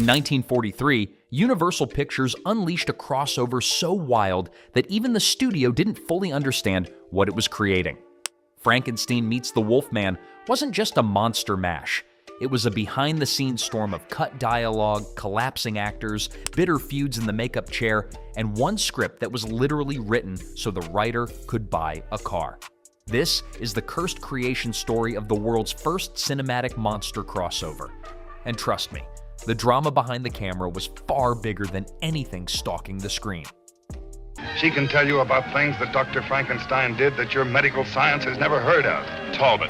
In 1943, Universal Pictures unleashed a crossover so wild that even the studio didn't fully understand what it was creating. Frankenstein Meets the Wolf Man wasn't just a monster mash. It was a behind-the-scenes storm of cut dialogue, collapsing actors, bitter feuds in the makeup chair, and one script that was literally written so the writer could buy a car. This is the cursed creation story of the world's first cinematic monster crossover. And trust me, the drama behind the camera was far bigger than anything stalking the screen. She can tell you about things that Dr. Frankenstein did that your medical science has never heard of. Talbot.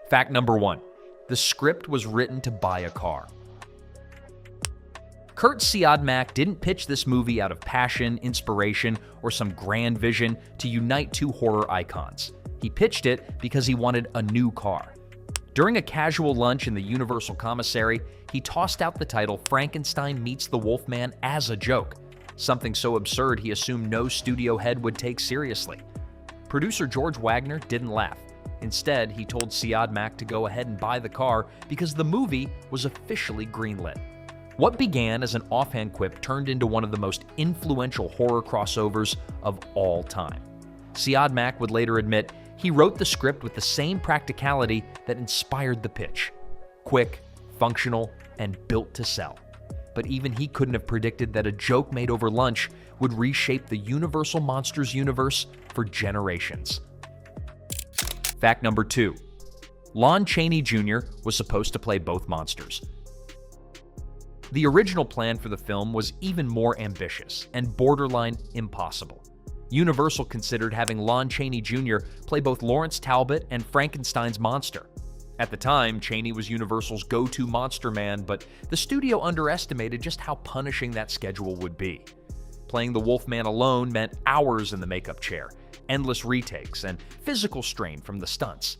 Fact number 1. The script was written to buy a car. Kurt Siodmak didn't pitch this movie out of passion, inspiration, or some grand vision to unite two horror icons. He pitched it because he wanted a new car. During a casual lunch in the Universal commissary, he tossed out the title Frankenstein Meets the Wolf Man as a joke, something so absurd he assumed no studio head would take seriously. Producer George Wagner didn't laugh. Instead, he told Siodmak to go ahead and buy the car because the movie was officially greenlit. What began as an offhand quip turned into one of the most influential horror crossovers of all time. Siodmak would later admit he wrote the script with the same practicality that inspired the pitch. Quick, functional, and built to sell. But even he couldn't have predicted that a joke made over lunch would reshape the Universal Monsters universe for generations. Fact number 2. Lon Chaney Jr. was supposed to play both monsters. The original plan for the film was even more ambitious and borderline impossible. Universal considered having Lon Chaney Jr. play both Lawrence Talbot and Frankenstein's monster. At the time, Chaney was Universal's go-to monster man, but the studio underestimated just how punishing that schedule would be. Playing the Wolfman alone meant hours in the makeup chair, endless retakes, and physical strain from the stunts.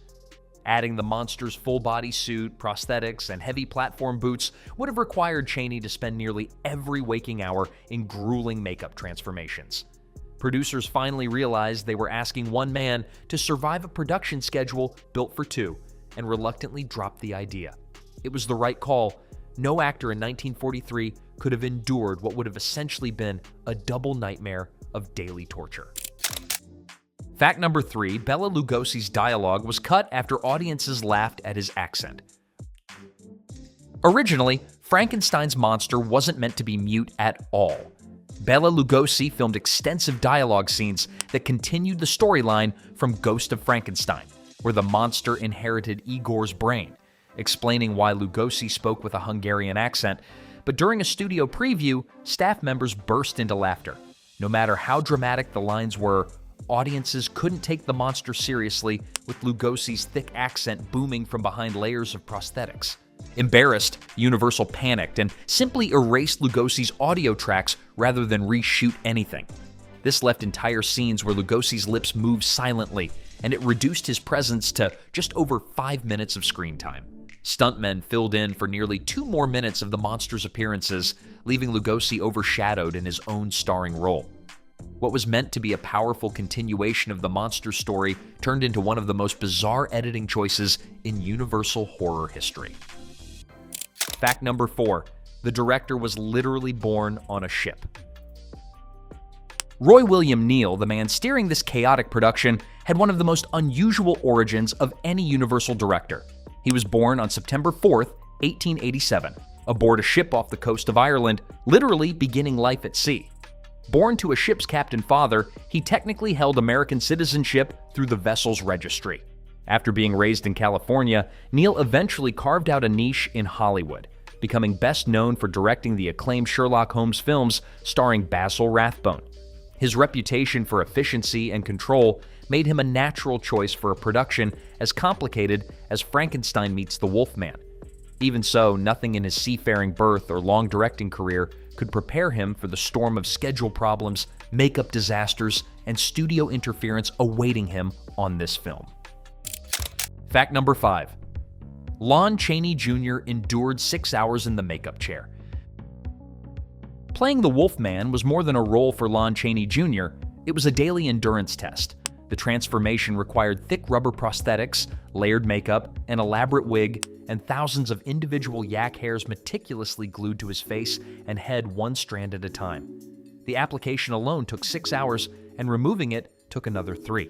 Adding the monster's full-body suit, prosthetics, and heavy platform boots would have required Chaney to spend nearly every waking hour in grueling makeup transformations. Producers finally realized they were asking one man to survive a production schedule built for two, and reluctantly dropped the idea. It was the right call. No actor in 1943 could have endured what would have essentially been a double nightmare of daily torture. Fact number 3, Bela Lugosi's dialogue was cut after audiences laughed at his accent. Originally, Frankenstein's monster wasn't meant to be mute at all. Bela Lugosi filmed extensive dialogue scenes that continued the storyline from Ghost of Frankenstein, where the monster inherited Igor's brain, explaining why Lugosi spoke with a Hungarian accent. But during a studio preview, staff members burst into laughter. No matter how dramatic the lines were, audiences couldn't take the monster seriously with Lugosi's thick accent booming from behind layers of prosthetics. Embarrassed, Universal panicked and simply erased Lugosi's audio tracks rather than reshoot anything. This left entire scenes where Lugosi's lips moved silently, and it reduced his presence to just over 5 minutes of screen time. Stuntmen filled in for nearly 2 more minutes of the monster's appearances, leaving Lugosi overshadowed in his own starring role. What was meant to be a powerful continuation of the monster story turned into one of the most bizarre editing choices in Universal horror history. Fact number 4. The director was literally born on a ship. Roy William Neill, the man steering this chaotic production, had one of the most unusual origins of any Universal director. He was born on September 4th, 1887, aboard a ship off the coast of Ireland, literally beginning life at sea. Born to a ship's captain father, he technically held American citizenship through the vessel's registry. After being raised in California, Neill eventually carved out a niche in Hollywood, becoming best known for directing the acclaimed Sherlock Holmes films starring Basil Rathbone. His reputation for efficiency and control made him a natural choice for a production as complicated as Frankenstein Meets the Wolf Man. Even so, nothing in his seafaring birth or long directing career could prepare him for the storm of schedule problems, makeup disasters, and studio interference awaiting him on this film. Fact number 5. Lon Chaney Jr. endured 6 hours in the makeup chair. Playing the Wolfman was more than a role for Lon Chaney Jr., it was a daily endurance test. The transformation required thick rubber prosthetics, layered makeup, an elaborate wig, and thousands of individual yak hairs meticulously glued to his face and head one strand at a time. The application alone took 6 hours, and removing it took another 3.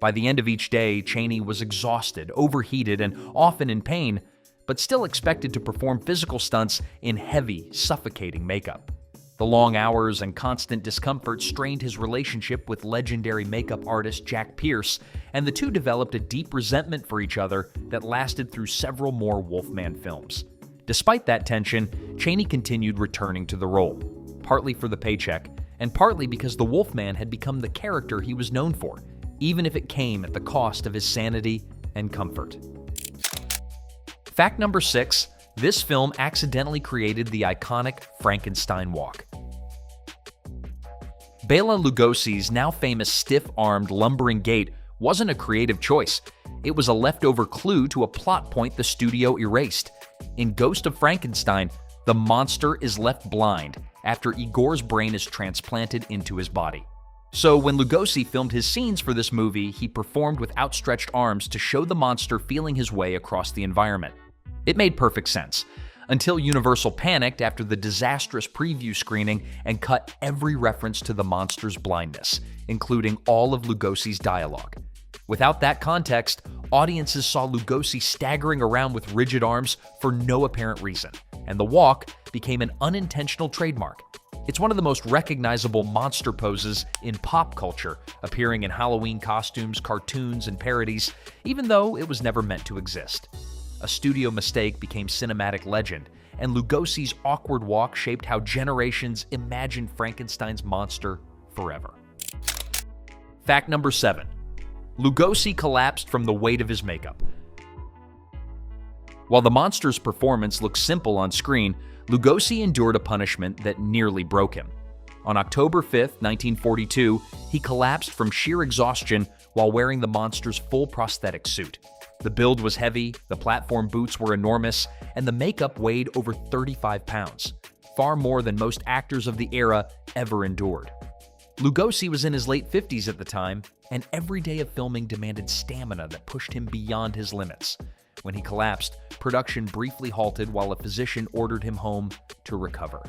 By the end of each day, Chaney was exhausted, overheated, and often in pain, but still expected to perform physical stunts in heavy, suffocating makeup. The long hours and constant discomfort strained his relationship with legendary makeup artist Jack Pierce, and the two developed a deep resentment for each other that lasted through several more Wolfman films. Despite that tension, Chaney continued returning to the role, partly for the paycheck, and partly because the Wolfman had become the character he was known for, even if it came at the cost of his sanity and comfort. Fact number 6, this film accidentally created the iconic Frankenstein walk. Bela Lugosi's now famous stiff-armed, lumbering gait wasn't a creative choice. It was a leftover clue to a plot point the studio erased. In Ghost of Frankenstein, the monster is left blind after Igor's brain is transplanted into his body. So when Lugosi filmed his scenes for this movie, he performed with outstretched arms to show the monster feeling his way across the environment. It made perfect sense, until Universal panicked after the disastrous preview screening and cut every reference to the monster's blindness, including all of Lugosi's dialogue. Without that context, audiences saw Lugosi staggering around with rigid arms for no apparent reason, and the walk became an unintentional trademark. It's one of the most recognizable monster poses in pop culture, appearing in Halloween costumes, cartoons, and parodies, even though it was never meant to exist. A studio mistake became cinematic legend, and Lugosi's awkward walk shaped how generations imagined Frankenstein's monster forever. Fact number 7. Lugosi collapsed from the weight of his makeup. While the monster's performance looked simple on screen, Lugosi endured a punishment that nearly broke him. On October 5, 1942, he collapsed from sheer exhaustion while wearing the monster's full prosthetic suit. The build was heavy, the platform boots were enormous, and the makeup weighed over 35 pounds, far more than most actors of the era ever endured. Lugosi was in his late 50s at the time, and every day of filming demanded stamina that pushed him beyond his limits. When he collapsed, production briefly halted while a physician ordered him home to recover.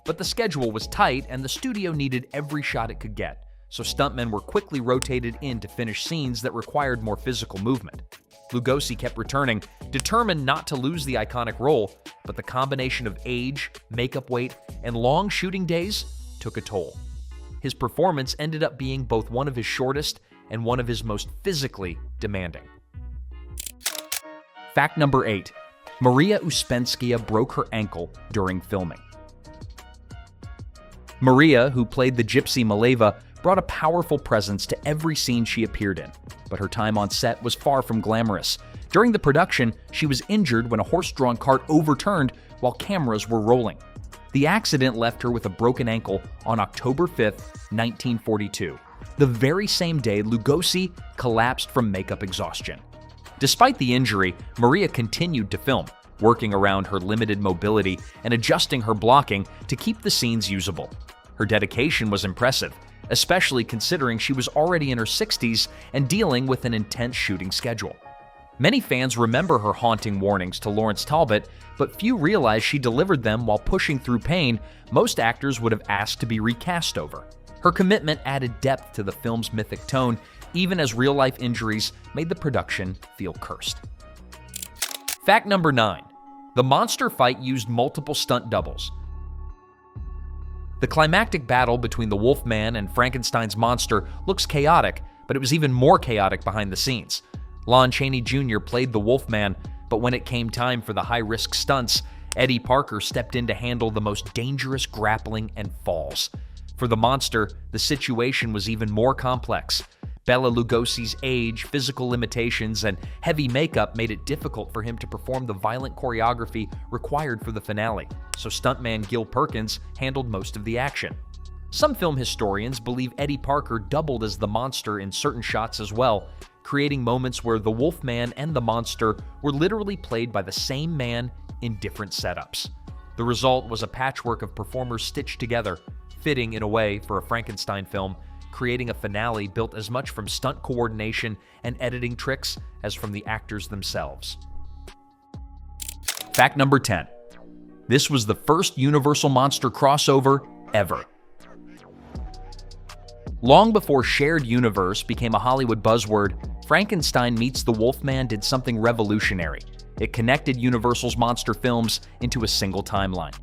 But the schedule was tight, and the studio needed every shot it could get, so stuntmen were quickly rotated in to finish scenes that required more physical movement. Lugosi kept returning, determined not to lose the iconic role, but the combination of age, makeup weight, and long shooting days took a toll. His performance ended up being both one of his shortest and one of his most physically demanding. Fact number 8. Maria Uspenskaya broke her ankle during filming. Maria, who played the gypsy Maleva, brought a powerful presence to every scene she appeared in, but her time on set was far from glamorous. During the production, she was injured when a horse-drawn cart overturned while cameras were rolling. The accident left her with a broken ankle on October 5, 1942, the very same day Lugosi collapsed from makeup exhaustion. Despite the injury, Maria continued to film, working around her limited mobility and adjusting her blocking to keep the scenes usable. Her dedication was impressive, especially considering she was already in her 60s and dealing with an intense shooting schedule. Many fans remember her haunting warnings to Lawrence Talbot, but few realize she delivered them while pushing through pain most actors would have asked to be recast over. Her commitment added depth to the film's mythic tone, even as real-life injuries made the production feel cursed. Fact number 9. The monster fight used multiple stunt doubles. The climactic battle between the Wolfman and Frankenstein's monster looks chaotic, but it was even more chaotic behind the scenes. Lon Chaney Jr. played the Wolfman, but when it came time for the high-risk stunts, Eddie Parker stepped in to handle the most dangerous grappling and falls. For the monster, the situation was even more complex. Bela Lugosi's age, physical limitations, and heavy makeup made it difficult for him to perform the violent choreography required for the finale, so stuntman Gil Perkins handled most of the action. Some film historians believe Eddie Parker doubled as the monster in certain shots as well, creating moments where the Wolfman and the monster were literally played by the same man in different setups. The result was a patchwork of performers stitched together, fitting in a way for a Frankenstein film, creating a finale built as much from stunt coordination and editing tricks as from the actors themselves. Fact number 10. This was the first Universal monster crossover ever. Long before shared universe became a Hollywood buzzword, Frankenstein Meets the Wolf Man did something revolutionary. It connected Universal's monster films into a single timeline.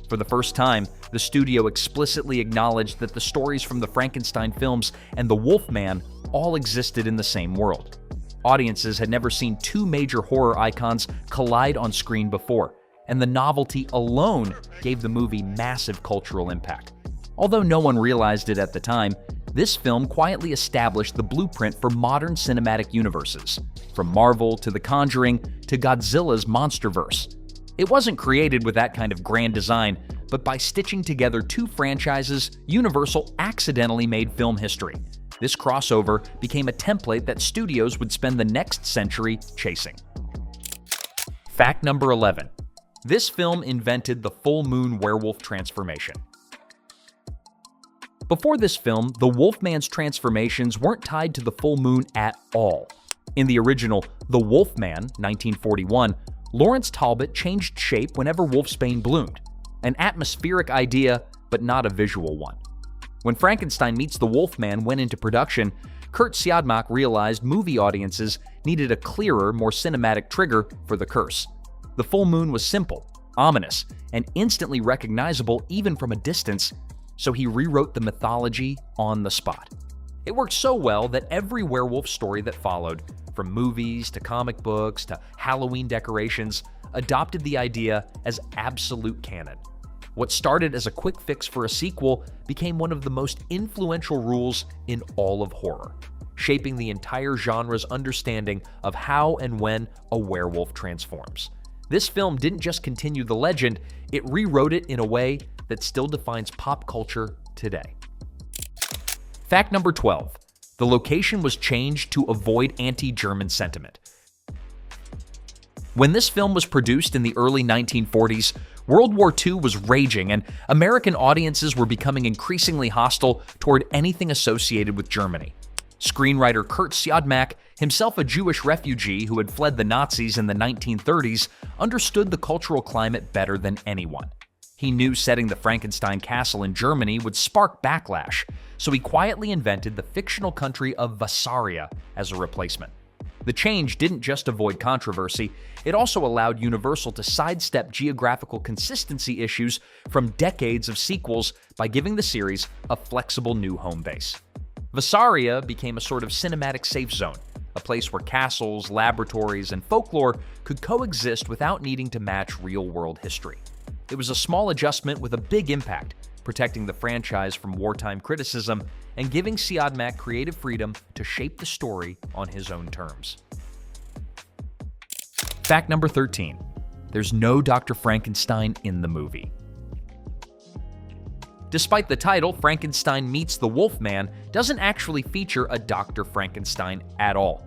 For the first time, the studio explicitly acknowledged that the stories from the Frankenstein films and the Wolfman all existed in the same world. Audiences had never seen two major horror icons collide on screen before, and the novelty alone gave the movie massive cultural impact. Although no one realized it at the time, this film quietly established the blueprint for modern cinematic universes, from Marvel to The Conjuring to Godzilla's MonsterVerse. It wasn't created with that kind of grand design, but by stitching together two franchises, Universal accidentally made film history. This crossover became a template that studios would spend the next century chasing. Fact number 11. This film invented the full moon werewolf transformation. Before this film, the Wolfman's transformations weren't tied to the full moon at all. In the original The Wolfman, 1941, Lawrence Talbot changed shape whenever wolfsbane bloomed. An atmospheric idea, but not a visual one. When Frankenstein Meets the Wolfman went into production, Kurt Siodmak realized movie audiences needed a clearer, more cinematic trigger for the curse. The full moon was simple, ominous, and instantly recognizable even from a distance, so he rewrote the mythology on the spot. It worked so well that every werewolf story that followed, from movies to comic books to Halloween decorations, adopted the idea as absolute canon. What started as a quick fix for a sequel became one of the most influential rules in all of horror, shaping the entire genre's understanding of how and when a werewolf transforms. This film didn't just continue the legend, it rewrote it in a way that still defines pop culture today. Fact number 12. The location was changed to avoid anti-German sentiment. When this film was produced in the early 1940s, World War II was raging and American audiences were becoming increasingly hostile toward anything associated with Germany. Screenwriter Kurt Siodmak, himself a Jewish refugee who had fled the Nazis in the 1930s, understood the cultural climate better than anyone. He knew setting the Frankenstein castle in Germany would spark backlash, so he quietly invented the fictional country of Vassaria as a replacement. The change didn't just avoid controversy, it also allowed Universal to sidestep geographical consistency issues from decades of sequels by giving the series a flexible new home base. Vassaria became a sort of cinematic safe zone, a place where castles, laboratories, and folklore could coexist without needing to match real-world history. It was a small adjustment with a big impact, protecting the franchise from wartime criticism and giving Siodmak creative freedom to shape the story on his own terms. Fact number 13. There's no Dr. Frankenstein in the movie. Despite the title, Frankenstein Meets the Wolf Man doesn't actually feature a Dr. Frankenstein at all.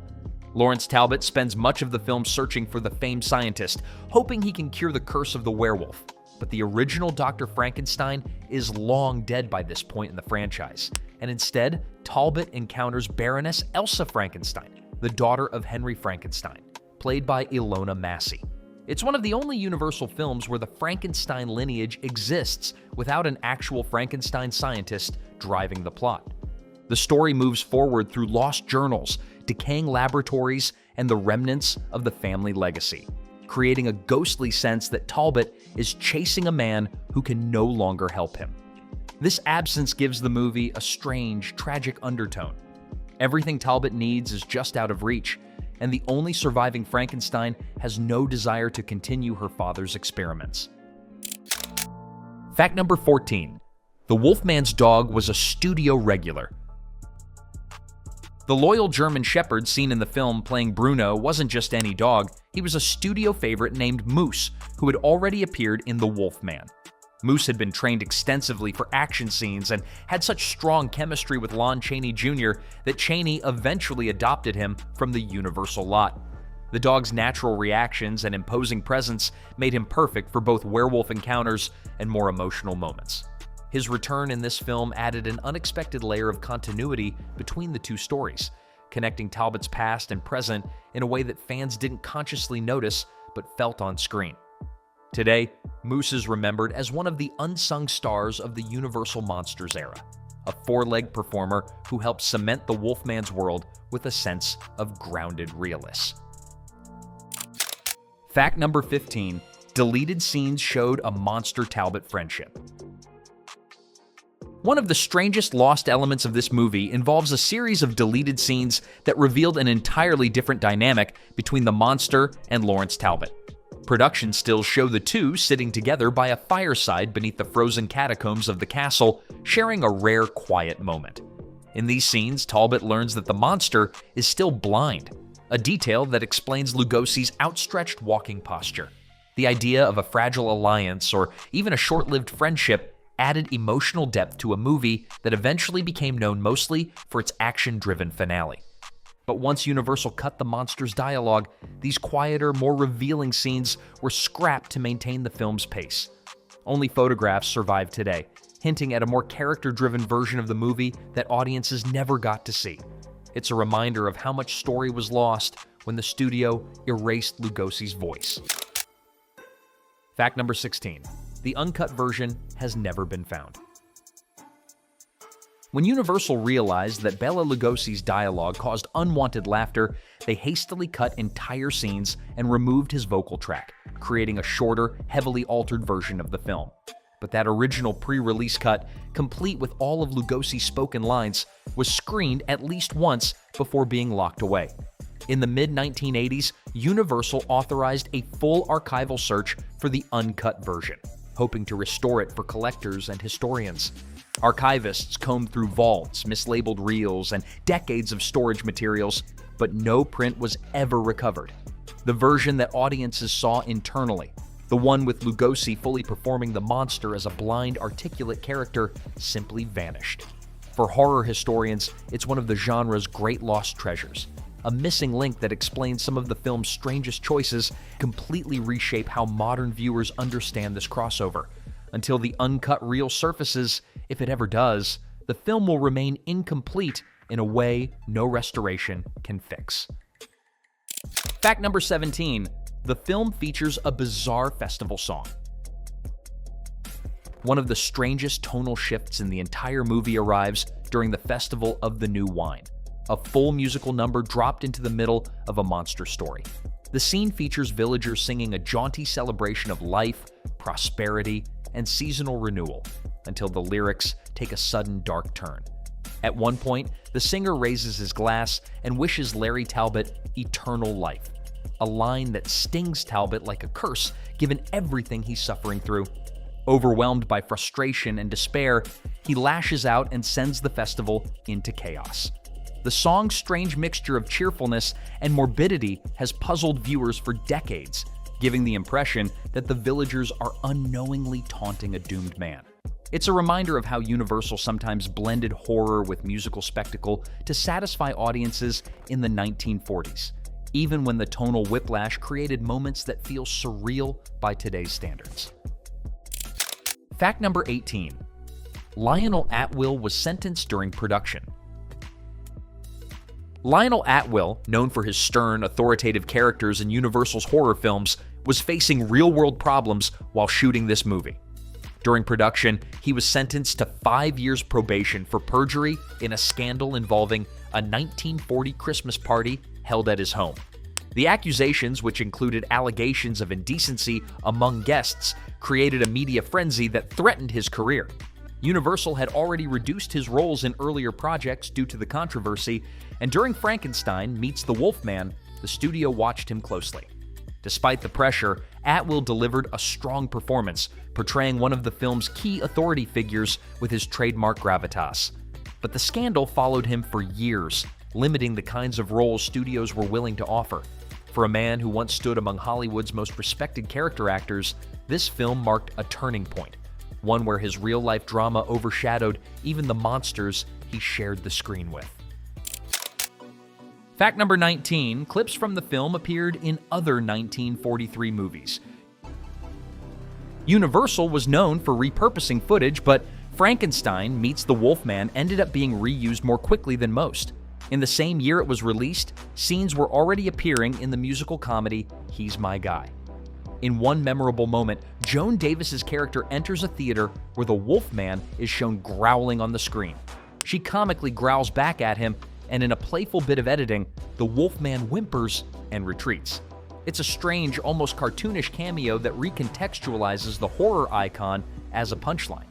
Lawrence Talbot spends much of the film searching for the famed scientist, hoping he can cure the curse of the werewolf. But the original Dr. Frankenstein is long dead by this point in the franchise, and instead, Talbot encounters Baroness Elsa Frankenstein, the daughter of Henry Frankenstein, played by Ilona Massey. It's one of the only Universal films where the Frankenstein lineage exists without an actual Frankenstein scientist driving the plot. The story moves forward through lost journals, decaying laboratories, and the remnants of the family legacy, creating a ghostly sense that Talbot is chasing a man who can no longer help him. This absence gives the movie a strange, tragic undertone. Everything Talbot needs is just out of reach, and the only surviving Frankenstein has no desire to continue her father's experiments. Fact number 14. The Wolfman's dog was a studio regular. The loyal German shepherd seen in the film playing Bruno wasn't just any dog, he was a studio favorite named Moose, who had already appeared in The Wolfman. Moose had been trained extensively for action scenes and had such strong chemistry with Lon Chaney Jr. that Chaney eventually adopted him from the Universal lot. The dog's natural reactions and imposing presence made him perfect for both werewolf encounters and more emotional moments. His return in this film added an unexpected layer of continuity between the two stories, connecting Talbot's past and present in a way that fans didn't consciously notice but felt on screen. Today, Moose is remembered as one of the unsung stars of the Universal Monsters era, a four-legged performer who helped cement the Wolfman's world with a sense of grounded realism. Fact number 15. Deleted scenes showed a monster Talbot friendship. One of the strangest lost elements of this movie involves a series of deleted scenes that revealed an entirely different dynamic between the monster and Lawrence Talbot. Production stills show the two sitting together by a fireside beneath the frozen catacombs of the castle, sharing a rare quiet moment. In these scenes, Talbot learns that the monster is still blind, a detail that explains Lugosi's outstretched walking posture. The idea of a fragile alliance or even a short-lived friendship added emotional depth to a movie that eventually became known mostly for its action-driven finale. But once Universal cut the monster's dialogue, these quieter, more revealing scenes were scrapped to maintain the film's pace. Only photographs survive today, hinting at a more character-driven version of the movie that audiences never got to see. It's a reminder of how much story was lost when the studio erased Lugosi's voice. Fact number 16. The uncut version has never been found. When Universal realized that Bela Lugosi's dialogue caused unwanted laughter, they hastily cut entire scenes and removed his vocal track, creating a shorter, heavily altered version of the film. But that original pre-release cut, complete with all of Lugosi's spoken lines, was screened at least once before being locked away. In the mid-1980s, Universal authorized a full archival search for the uncut version, hoping to restore it for collectors and historians. Archivists combed through vaults, mislabeled reels, and decades of storage materials, but no print was ever recovered. The version that audiences saw internally, the one with Lugosi fully performing the monster as a blind, articulate character, simply vanished. For horror historians, it's one of the genre's great lost treasures. A missing link that explains some of the film's strangest choices, completely reshape how modern viewers understand this crossover. Until the uncut reel surfaces, if it ever does, the film will remain incomplete in a way no restoration can fix. Fact number 17. The film features a bizarre festival song. One of the strangest tonal shifts in the entire movie arrives during the Festival of the New Wine, a full musical number dropped into the middle of a monster story. The scene features villagers singing a jaunty celebration of life, prosperity, and seasonal renewal, until the lyrics take a sudden dark turn. At one point, the singer raises his glass and wishes Larry Talbot eternal life, a line that stings Talbot like a curse given everything he's suffering through. Overwhelmed by frustration and despair, he lashes out and sends the festival into chaos. The song's strange mixture of cheerfulness and morbidity has puzzled viewers for decades, giving the impression that the villagers are unknowingly taunting a doomed man. It's a reminder of how Universal sometimes blended horror with musical spectacle to satisfy audiences in the 1940s, even when the tonal whiplash created moments that feel surreal by today's standards. Fact number 18. Lionel Atwill was sentenced during production. Lionel Atwill, known for his stern, authoritative characters in Universal's horror films, was facing real-world problems while shooting this movie. During production, he was sentenced to 5 years probation for perjury in a scandal involving a 1940 Christmas party held at his home. The accusations, which included allegations of indecency among guests, created a media frenzy that threatened his career. Universal had already reduced his roles in earlier projects due to the controversy, and during Frankenstein Meets the Wolf Man, the studio watched him closely. Despite the pressure, Atwill delivered a strong performance, portraying one of the film's key authority figures with his trademark gravitas. But the scandal followed him for years, limiting the kinds of roles studios were willing to offer. For a man who once stood among Hollywood's most respected character actors, this film marked a turning point, one where his real-life drama overshadowed even the monsters he shared the screen with. Fact number 19, clips from the film appeared in other 1943 movies. Universal was known for repurposing footage, but Frankenstein Meets the Wolf Man ended up being reused more quickly than most. In the same year it was released, scenes were already appearing in the musical comedy He's My Guy. In one memorable moment, Joan Davis's character enters a theater where the Wolfman is shown growling on the screen. She comically growls back at him, and in a playful bit of editing, the Wolfman whimpers and retreats. It's a strange, almost cartoonish cameo that recontextualizes the horror icon as a punchline.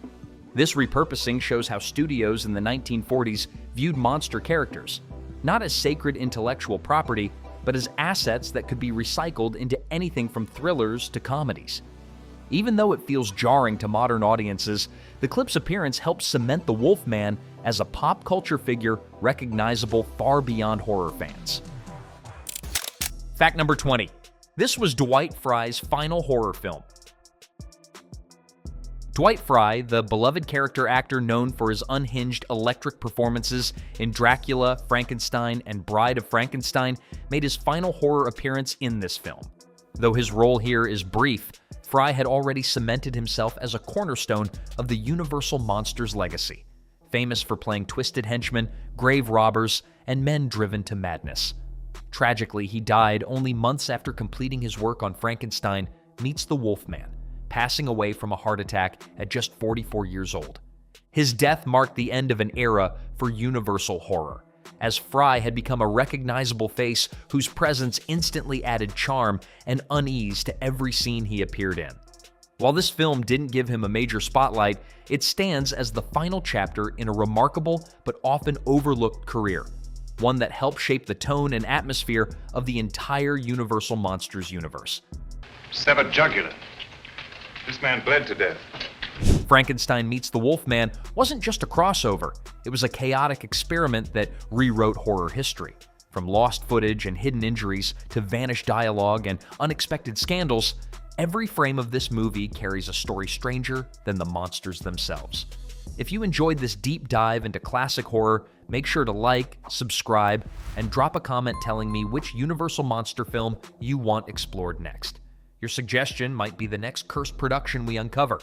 This repurposing shows how studios in the 1940s viewed monster characters, not as sacred intellectual property, but as assets that could be recycled into anything from thrillers to comedies. Even though it feels jarring to modern audiences, the clip's appearance helps cement the Wolfman as a pop culture figure recognizable far beyond horror fans. Fact number 20. This was Dwight Frye's final horror film. Dwight Frye, the beloved character actor known for his unhinged electric performances in Dracula, Frankenstein, and Bride of Frankenstein, made his final horror appearance in this film. Though his role here is brief, Frye had already cemented himself as a cornerstone of the Universal Monsters legacy, famous for playing twisted henchmen, grave robbers, and men driven to madness. Tragically, he died only months after completing his work on Frankenstein Meets the Wolf Man, passing away from a heart attack at just 44 years old. His death marked the end of an era for Universal horror, as Frye had become a recognizable face whose presence instantly added charm and unease to every scene he appeared in. While this film didn't give him a major spotlight, it stands as the final chapter in a remarkable but often overlooked career, one that helped shape the tone and atmosphere of the entire Universal Monsters universe. Severed jugular. This man bled to death. Frankenstein Meets the Wolf Man wasn't just a crossover, it was a chaotic experiment that rewrote horror history. From lost footage and hidden injuries to vanished dialogue and unexpected scandals, every frame of this movie carries a story stranger than the monsters themselves. If you enjoyed this deep dive into classic horror, make sure to like, subscribe, and drop a comment telling me which Universal monster film you want explored next. Your suggestion might be the next cursed production we uncover.